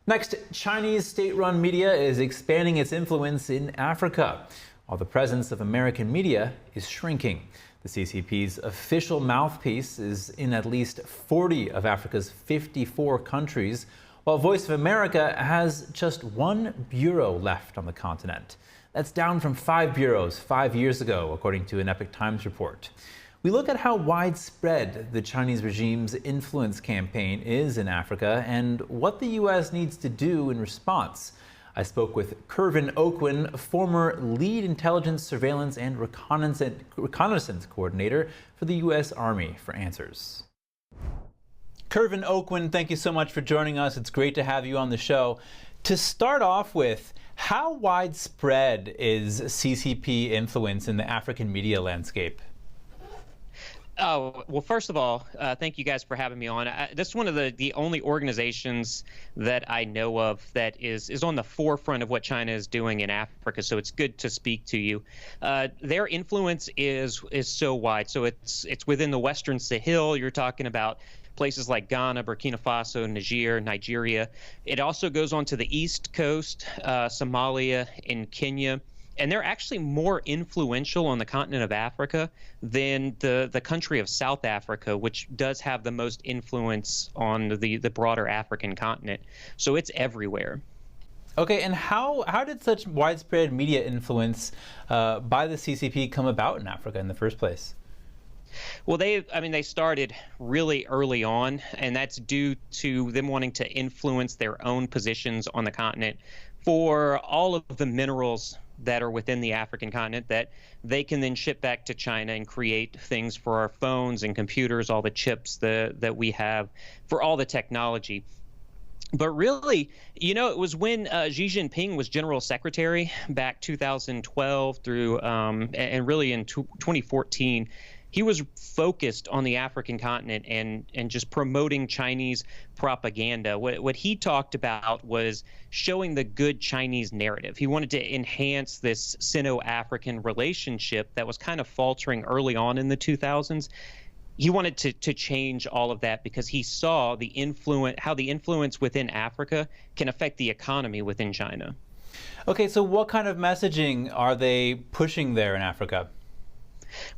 Next, Chinese state-run media is expanding its influence in Africa, while the presence of American media is shrinking. The CCP's official mouthpiece is in at least 40 of Africa's 54 countries, while Voice of America has just one bureau left on the continent. That's down from 5 bureaus 5 years ago, according to an Epoch Times report. We look at how widespread the Chinese regime's influence campaign is in Africa and what the U.S. needs to do in response. I spoke with Kervin Oakwin, former lead intelligence, surveillance, and reconnaissance coordinator for the U.S. Army, for answers. Kervin Oakwin, thank you so much for joining us. It's great to have you on the show. To start off with, how widespread is CCP influence in the African media landscape? Oh, well, first of all, thank you guys for having me on. This is one of the only organizations that I know of that is on the forefront of what China is doing in Africa, so it's good to speak to you. Their influence is so wide. So it's within the Western Sahel. You're talking about places like Ghana, Burkina Faso, Nigeria. It also goes on to the East Coast, Somalia, and Kenya. And they're actually more influential on the continent of Africa than the country of South Africa, which does have the most influence on the broader African continent. So it's everywhere. Okay, and how did such widespread media influence by the CCP come about in Africa in the first place? Well, they started really early on, and that's due to them wanting to influence their own positions on the continent for all of the minerals that are within the African continent that they can then ship back to China and create things for our phones and computers, all the chips that we have, for all the technology. But really, it was when Xi Jinping was general secretary back 2012 through and really in 2014. He was focused on the African continent and just promoting Chinese propaganda. What he talked about was showing the good Chinese narrative. He wanted to enhance this Sino-African relationship that was kind of faltering early on in the 2000s. He wanted to change all of that because he saw how the influence within Africa can affect the economy within China. Okay, so what kind of messaging are they pushing there in Africa?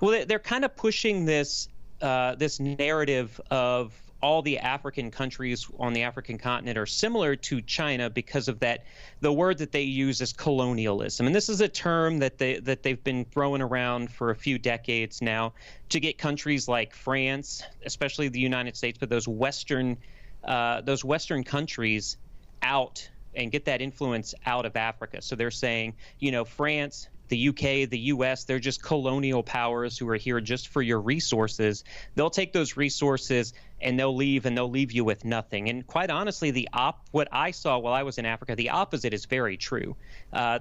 Well, they're kind of pushing this narrative of all the African countries on the African continent are similar to China because of that. The word that they use is colonialism, and this is a term that they've been throwing around for a few decades now to get countries like France, especially the United States, but those Western countries out and get that influence out of Africa. So they're saying, France, the UK, the US, they're just colonial powers who are here just for your resources. They'll take those resources and they'll leave you with nothing. And quite honestly, what I saw while I was in Africa, the opposite is very true.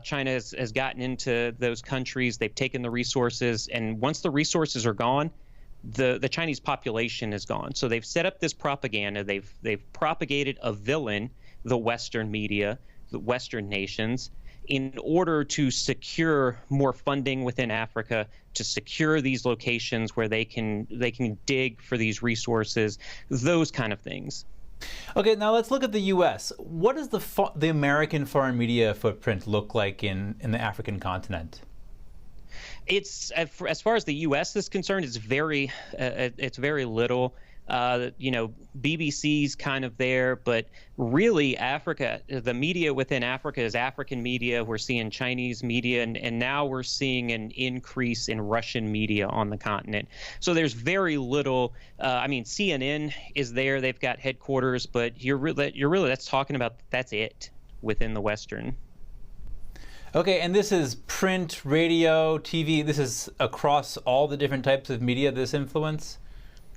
China has gotten into those countries. They've taken the resources, and once the resources are gone, the Chinese population is gone. So they've set up this propaganda. They've propagated a villain, the Western media, the Western nations, in order to secure more funding within Africa, to secure these locations where they can dig for these resources, those kind of things. Okay, now let's look at the U.S. What does the American foreign media footprint look like in the African continent? It's as far as the U.S. is concerned, it's very little. BBC's kind of there, but really Africa, the media within Africa is African media. We're seeing Chinese media, and now we're seeing an increase in Russian media on the continent. So there's very little. CNN is there. They've got headquarters, but you're really that's talking about that's it within the Western. Okay, and this is print, radio, TV. This is across all the different types of media, this influence?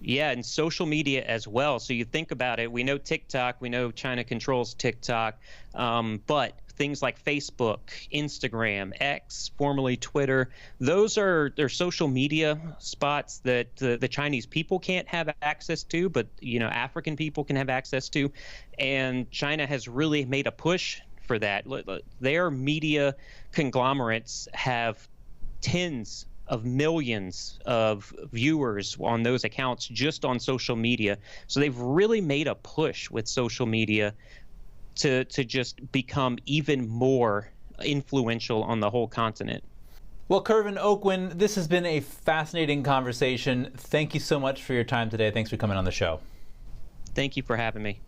Yeah, and social media as well. So you think about it, we know TikTok, we know China controls TikTok, but things like Facebook, Instagram, X, formerly Twitter, they're social media spots that the Chinese people can't have access to, but African people can have access to. And China has really made a push for that. Their media conglomerates have tens of millions of viewers on those accounts just on social media. So they've really made a push with social media to just become even more influential on the whole continent. Well, Kervin Oakwin, this has been a fascinating conversation. Thank you so much for your time today. Thanks for coming on the show. Thank you for having me.